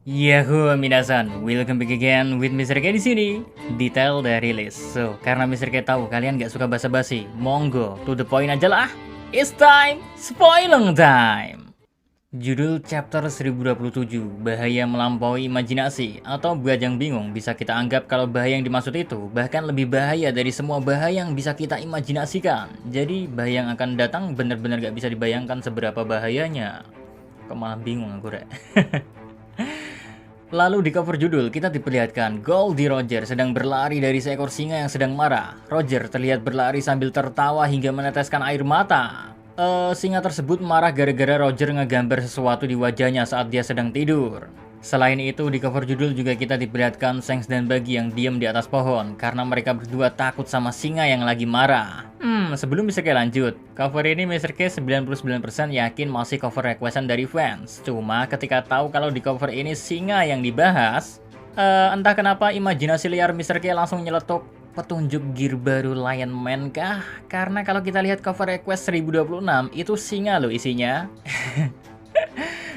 Yahoo minasan, welcome back again with Mr. K di sini. Detail udah rilis. So, karena Mr. K tahu kalian gak suka basa-basi, monggo to the point aja lah. It's time, spoiling time. Judul chapter 1027, bahaya melampaui imajinasi, atau buat yang bingung bisa kita anggap kalau bahaya yang dimaksud itu bahkan lebih bahaya dari semua bahaya yang bisa kita imajinasikan. Jadi bahaya yang akan datang benar-benar gak bisa dibayangkan seberapa bahayanya. Kok malah bingung aku rek. Lalu di cover judul kita diperlihatkan Goldie Roger sedang berlari dari seekor singa yang sedang marah. Roger terlihat berlari sambil tertawa hingga meneteskan air mata. Singa tersebut marah gara-gara Roger ngegambar sesuatu di wajahnya saat dia sedang tidur. Selain itu di cover judul juga kita diperlihatkan Shanks dan Buggy yang diam di atas pohon karena mereka berdua takut sama singa yang lagi marah. Sebelum Mr. K lanjut, cover ini Mr. K 99% yakin masih cover requestan dari fans. Cuma ketika tahu kalau di cover ini singa yang dibahas, entah kenapa imajinasi liar Mr. K langsung nyeletuk petunjuk gear baru Lion Man kah? Karena kalau kita lihat cover request 1026 itu singa loh isinya.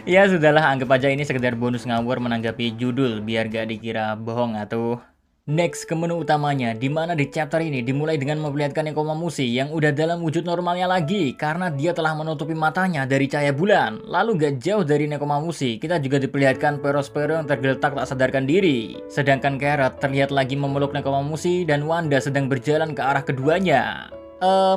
Ya sudahlah, anggap aja ini sekedar bonus ngawur menanggapi judul biar gak dikira bohong atuh. Next ke menu utamanya, dimana di chapter ini dimulai dengan memperlihatkan Nekomamushi yang udah dalam wujud normalnya lagi karena dia telah menutupi matanya dari cahaya bulan. Lalu gak jauh dari Nekomamushi, kita juga diperlihatkan Perospero yang tergeletak tak sadarkan diri. Sedangkan Carrot terlihat lagi memeluk Nekomamushi dan Wanda sedang berjalan ke arah keduanya.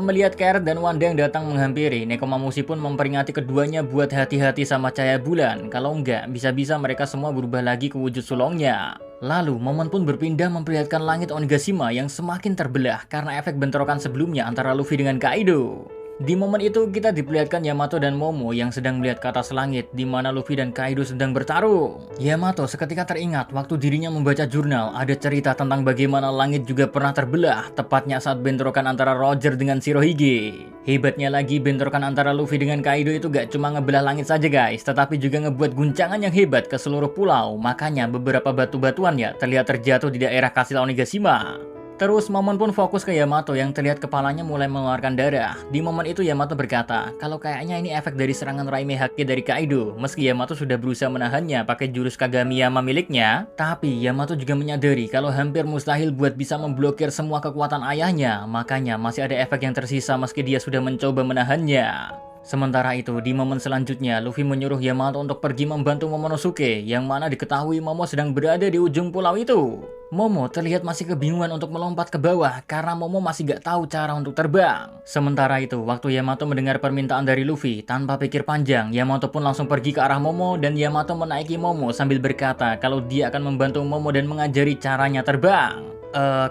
Melihat Carrot dan Wanda yang datang menghampiri, Nekomamushi pun memperingati keduanya buat hati-hati sama cahaya bulan. Kalau enggak, bisa-bisa mereka semua berubah lagi ke wujud sulongnya. Lalu, momen pun berpindah memperlihatkan langit Onigashima yang semakin terbelah karena efek bentrokan sebelumnya antara Luffy dengan Kaido. Di momen itu kita diperlihatkan Yamato dan Momo yang sedang melihat ke atas langit di mana Luffy dan Kaido sedang bertarung. Yamato seketika teringat waktu dirinya membaca jurnal ada cerita tentang bagaimana langit juga pernah terbelah, tepatnya saat bentrokan antara Roger dengan Shirohige. Hebatnya lagi bentrokan antara Luffy dengan Kaido itu gak cuma ngebelah langit saja guys, tetapi juga ngebuat guncangan yang hebat ke seluruh pulau. Makanya beberapa batu-batuan ya terlihat terjatuh di daerah Kastil Onigashima. Terus momen pun fokus ke Yamato yang terlihat kepalanya mulai mengeluarkan darah. Di momen itu Yamato berkata, kalau kayaknya ini efek dari serangan Raime Haki dari Kaido. Meski Yamato sudah berusaha menahannya pakai jurus Kagamiyama miliknya, tapi Yamato juga menyadari kalau hampir mustahil buat bisa memblokir semua kekuatan ayahnya. Makanya masih ada efek yang tersisa meski dia sudah mencoba menahannya. Sementara itu, di momen selanjutnya, Luffy menyuruh Yamato untuk pergi membantu Momonosuke, yang mana diketahui Momo sedang berada di ujung pulau itu. Momo terlihat masih kebingungan untuk melompat ke bawah karena Momo masih gak tahu cara untuk terbang. Sementara itu, waktu Yamato mendengar permintaan dari Luffy, tanpa pikir panjang, Yamato pun langsung pergi ke arah Momo dan Yamato menaiki Momo sambil berkata kalau dia akan membantu Momo dan mengajari caranya terbang.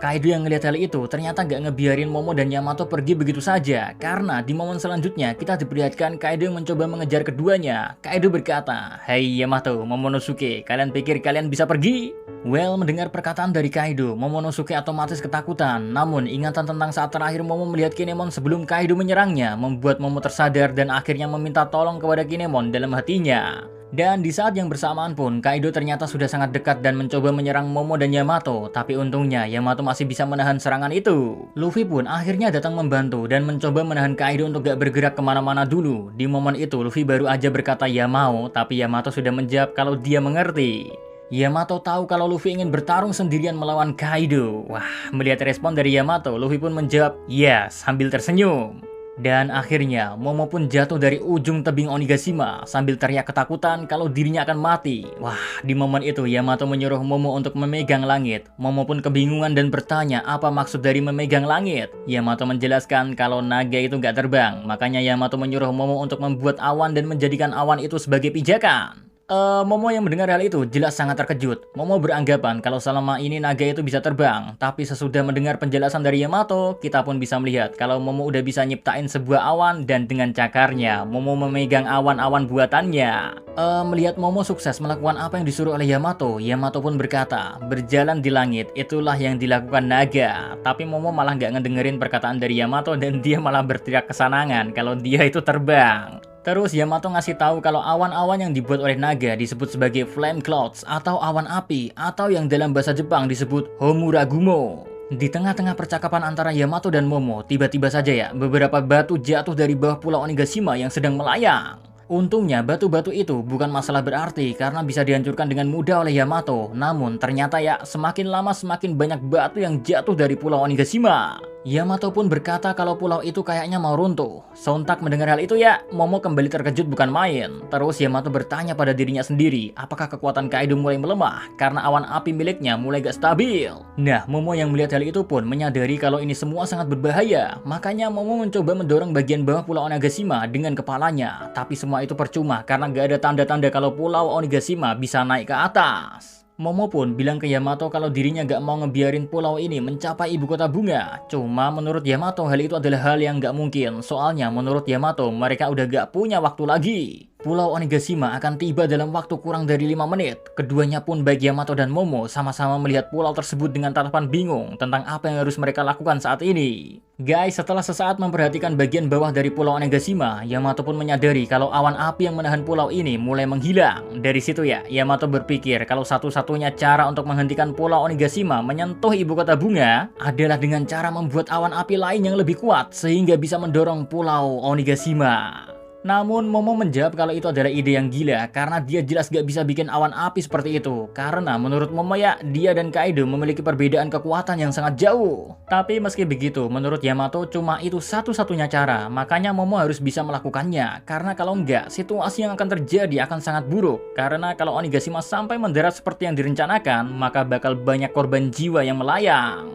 Kaido yang ngelihat hal itu ternyata gak ngebiarin Momo dan Yamato pergi begitu saja karena di momen selanjutnya kita diperlihatkan Kaido yang mencoba mengejar keduanya. Kaido berkata, "Hei Yamato, Momonosuke, kalian pikir kalian bisa pergi?" Well, mendengar perkataan dari Kaido, Momonosuke otomatis ketakutan. Namun ingatan tentang saat terakhir Momo melihat Kinemon sebelum Kaido menyerangnya membuat Momo tersadar dan akhirnya meminta tolong kepada Kinemon dalam hatinya. Dan di saat yang bersamaan pun, Kaido ternyata sudah sangat dekat dan mencoba menyerang Momo dan Yamato. Tapi untungnya, Yamato masih bisa menahan serangan itu. Luffy pun akhirnya datang membantu dan mencoba menahan Kaido untuk gak bergerak kemana-mana dulu. Di momen itu, Luffy baru aja berkata ya mau, tapi Yamato sudah menjawab kalau dia mengerti. Yamato tahu kalau Luffy ingin bertarung sendirian melawan Kaido. Wah, melihat respon dari Yamato, Luffy pun menjawab yes sambil tersenyum. Dan akhirnya, Momo pun jatuh dari ujung tebing Onigashima sambil teriak ketakutan kalau dirinya akan mati. Wah, di momen itu Yamato menyuruh Momo untuk memegang langit. Momo pun kebingungan dan bertanya apa maksud dari memegang langit. Yamato menjelaskan kalau naga itu gak terbang. Makanya Yamato menyuruh Momo untuk membuat awan dan menjadikan awan itu sebagai pijakan. Momo yang mendengar hal itu jelas sangat terkejut. Momo beranggapan kalau selama ini naga itu bisa terbang. Tapi sesudah mendengar penjelasan dari Yamato, kita pun bisa melihat kalau Momo udah bisa nyiptain sebuah awan dan dengan cakarnya, Momo memegang awan-awan buatannya. Melihat Momo sukses melakukan apa yang disuruh oleh Yamato, Yamato pun berkata, berjalan di langit itulah yang dilakukan naga. Tapi Momo malah gak ngedengerin perkataan dari Yamato dan dia malah berteriak kesenangan kalau dia itu terbang. Terus Yamato ngasih tahu kalau awan-awan yang dibuat oleh naga disebut sebagai flame clouds atau awan api atau yang dalam bahasa Jepang disebut Homuragumo. Di tengah-tengah percakapan antara Yamato dan Momo, tiba-tiba saja ya beberapa batu jatuh dari bawah pulau Onigashima yang sedang melayang. Untungnya batu-batu itu bukan masalah berarti karena bisa dihancurkan dengan mudah oleh Yamato. Namun ternyata ya semakin lama semakin banyak batu yang jatuh dari Pulau Onigashima. Yamato pun berkata kalau pulau itu kayaknya mau runtuh. Sontak mendengar hal itu ya, Momo kembali terkejut bukan main. Terus Yamato bertanya pada dirinya sendiri, apakah kekuatan Kaido mulai melemah karena awan api miliknya mulai gak stabil. Nah, Momo yang melihat hal itu pun menyadari kalau ini semua sangat berbahaya. Makanya Momo mencoba mendorong bagian bawah Pulau Onigashima dengan kepalanya. Tapi semua itu percuma karena gak ada tanda-tanda kalau Pulau Onigashima bisa naik ke atas. Momo pun bilang ke Yamato kalau dirinya gak mau ngebiarin pulau ini mencapai ibu kota bunga. Cuma menurut Yamato hal itu adalah hal yang gak mungkin. Soalnya menurut Yamato mereka udah gak punya waktu lagi. Pulau Onigashima akan tiba dalam waktu kurang dari 5 menit. Keduanya pun baik Yamato dan Momo sama-sama melihat pulau tersebut dengan tatapan bingung tentang apa yang harus mereka lakukan saat ini. Guys, setelah sesaat memperhatikan bagian bawah dari Pulau Onigashima, Yamato pun menyadari kalau awan api yang menahan pulau ini mulai menghilang. Dari situ ya, Yamato berpikir kalau satu-satunya cara untuk menghentikan Pulau Onigashima menyentuh ibu kota bunga adalah dengan cara membuat awan api lain yang lebih kuat sehingga bisa mendorong Pulau Onigashima. Namun Momo menjawab kalau itu adalah ide yang gila karena dia jelas gak bisa bikin awan api seperti itu. Karena menurut Momo ya, dia dan Kaido memiliki perbedaan kekuatan yang sangat jauh. Tapi meski begitu, menurut Yamato cuma itu satu-satunya cara. Makanya Momo harus bisa melakukannya. Karena kalau enggak, situasi yang akan terjadi akan sangat buruk. Karena kalau Onigashima sampai mendarat seperti yang direncanakan, maka bakal banyak korban jiwa yang melayang.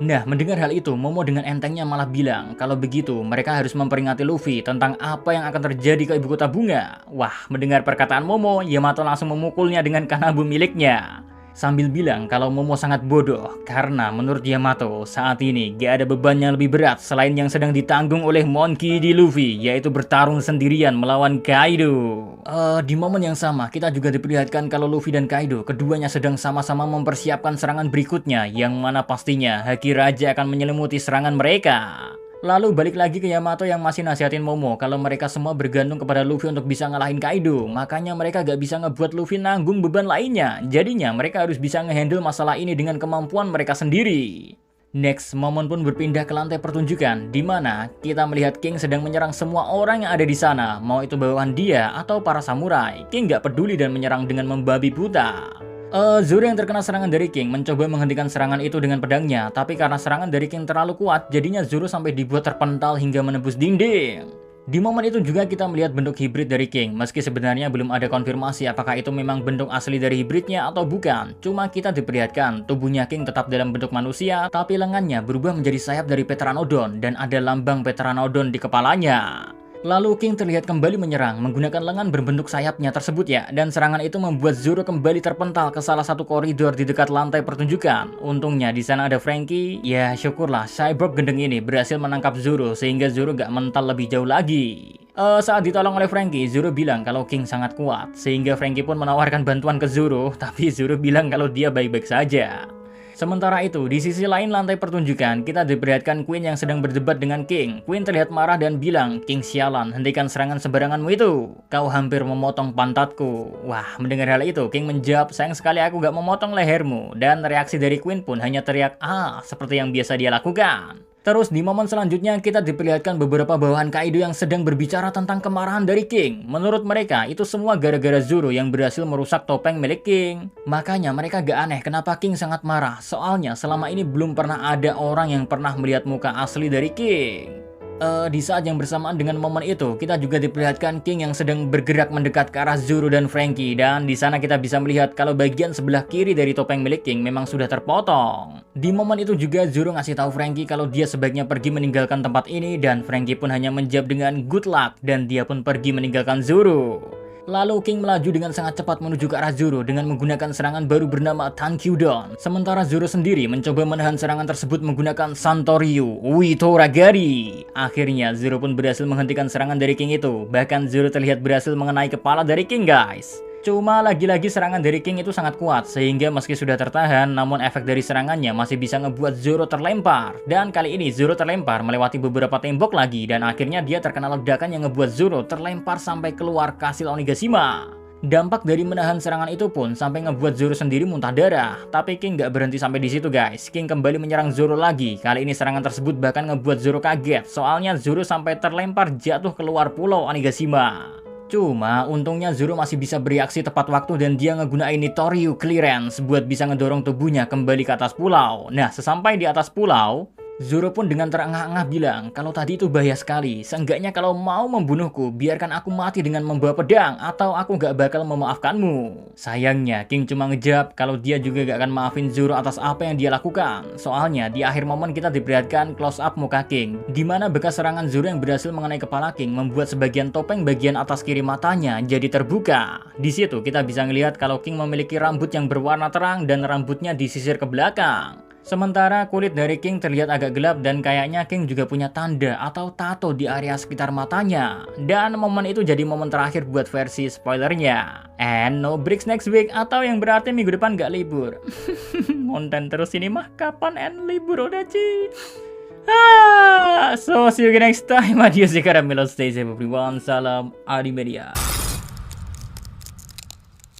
Nah, mendengar hal itu, Momo dengan entengnya malah bilang, kalau begitu mereka harus memperingati Luffy tentang apa yang akan terjadi ke ibu kota bunga. Wah, mendengar perkataan Momo, Yamato langsung memukulnya dengan kanabu miliknya. Sambil bilang kalau Momo sangat bodoh, karena menurut Yamato, saat ini gak ada beban yang lebih berat selain yang sedang ditanggung oleh Monkey D. Luffy, yaitu bertarung sendirian melawan Kaido. Di momen yang sama, kita juga diperlihatkan kalau Luffy dan Kaido, keduanya sedang sama-sama mempersiapkan serangan berikutnya, yang mana pastinya Haki Raja akan menyelimuti serangan mereka. Lalu balik lagi ke Yamato yang masih nasihatin Momo kalau mereka semua bergantung kepada Luffy untuk bisa ngalahin Kaido. Makanya mereka gak bisa ngebuat Luffy nanggung beban lainnya. Jadinya mereka harus bisa ngehandle masalah ini dengan kemampuan mereka sendiri. Next, Momon pun berpindah ke lantai pertunjukan, di mana kita melihat King sedang menyerang semua orang yang ada di sana, mau itu bawahan dia atau para samurai. King gak peduli dan menyerang dengan membabi buta. Zoro yang terkena serangan dari King mencoba menghentikan serangan itu dengan pedangnya, tapi karena serangan dari King terlalu kuat, jadinya Zoro sampai dibuat terpental hingga menembus dinding. Di momen itu juga kita melihat bentuk hibrid dari King, meski sebenarnya belum ada konfirmasi apakah itu memang bentuk asli dari hibridnya atau bukan. Cuma kita diperlihatkan tubuhnya King tetap dalam bentuk manusia, tapi lengannya berubah menjadi sayap dari Pteranodon dan ada lambang Pteranodon di kepalanya. Lalu King terlihat kembali menyerang menggunakan lengan berbentuk sayapnya tersebut ya, dan serangan itu membuat Zoro kembali terpental ke salah satu koridor di dekat lantai pertunjukan. Untungnya di sana ada Franky, ya syukurlah cyborg gendeng ini berhasil menangkap Zoro sehingga Zoro gak mental lebih jauh lagi. Saat ditolong oleh Franky, Zoro bilang kalau King sangat kuat, sehingga Franky pun menawarkan bantuan ke Zoro, tapi Zoro bilang kalau dia baik-baik saja. Sementara itu, di sisi lain lantai pertunjukan, kita diperlihatkan Queen yang sedang berdebat dengan King. Queen terlihat marah dan bilang, King sialan, hentikan serangan sembaranganmu itu. Kau hampir memotong pantatku. Wah, mendengar hal itu, King menjawab, sayang sekali aku gak memotong lehermu. Dan reaksi dari Queen pun hanya teriak, seperti yang biasa dia lakukan. Terus di momen selanjutnya kita diperlihatkan beberapa bawahan Kaido yang sedang berbicara tentang kemarahan dari King. Menurut mereka itu semua gara-gara Zoro yang berhasil merusak topeng milik King. Makanya mereka gak aneh kenapa King sangat marah. Soalnya selama ini belum pernah ada orang yang pernah melihat muka asli dari King. Di saat yang bersamaan dengan momen itu, kita juga diperlihatkan King yang sedang bergerak mendekat ke arah Zoro dan Franky, dan di sana kita bisa melihat kalau bagian sebelah kiri dari topeng milik King memang sudah terpotong. Di momen itu juga Zoro ngasih tahu Franky kalau dia sebaiknya pergi meninggalkan tempat ini, dan Franky pun hanya menjawab dengan good luck dan dia pun pergi meninggalkan Zoro. Lalu King melaju dengan sangat cepat menuju ke arah Zoro dengan menggunakan serangan baru bernama Tankyudon. Sementara Zoro sendiri mencoba menahan serangan tersebut menggunakan Santoryu Witoragari. Akhirnya Zoro pun berhasil menghentikan serangan dari King itu. Bahkan Zoro terlihat berhasil mengenai kepala dari King, guys. Cuma lagi-lagi serangan dari King itu sangat kuat, sehingga meski sudah tertahan, namun efek dari serangannya masih bisa ngebuat Zoro terlempar. Dan kali ini Zoro terlempar melewati beberapa tembok lagi, dan akhirnya dia terkena ledakan yang ngebuat Zoro terlempar sampai keluar Kastil Onigashima. Dampak dari menahan serangan itu pun sampai ngebuat Zoro sendiri muntah darah. Tapi King gak berhenti sampai di situ, guys. King kembali menyerang Zoro lagi. Kali ini serangan tersebut bahkan ngebuat Zoro kaget, soalnya Zoro sampai terlempar jatuh keluar pulau Onigashima. Cuma untungnya Zoro masih bisa bereaksi tepat waktu dan dia ngegunain Nitoryu Clearance buat bisa ngedorong tubuhnya kembali ke atas pulau. Nah, sesampai di atas pulau, Zoro pun dengan terengah-engah bilang kalau tadi itu bahaya sekali. Seenggaknya kalau mau membunuhku, biarkan aku mati dengan membawa pedang atau aku gak bakal memaafkanmu. Sayangnya, King cuma ngejawab kalau dia juga gak akan maafin Zoro atas apa yang dia lakukan. Soalnya di akhir momen kita diperlihatkan close up muka King, di mana bekas serangan Zoro yang berhasil mengenai kepala King membuat sebagian topeng bagian atas kiri matanya jadi terbuka. Di situ kita bisa ngelihat kalau King memiliki rambut yang berwarna terang dan rambutnya disisir ke belakang. Sementara kulit dari King terlihat agak gelap dan kayaknya King juga punya tanda atau tato di area sekitar matanya. Dan momen itu jadi momen terakhir buat versi spoilernya. And no breaks next week, atau yang berarti minggu depan gak libur. Konten terus ini mah kapan and libur udah Ci. So see you again next time. Adios, stay safe everyone. Salam Adi Media.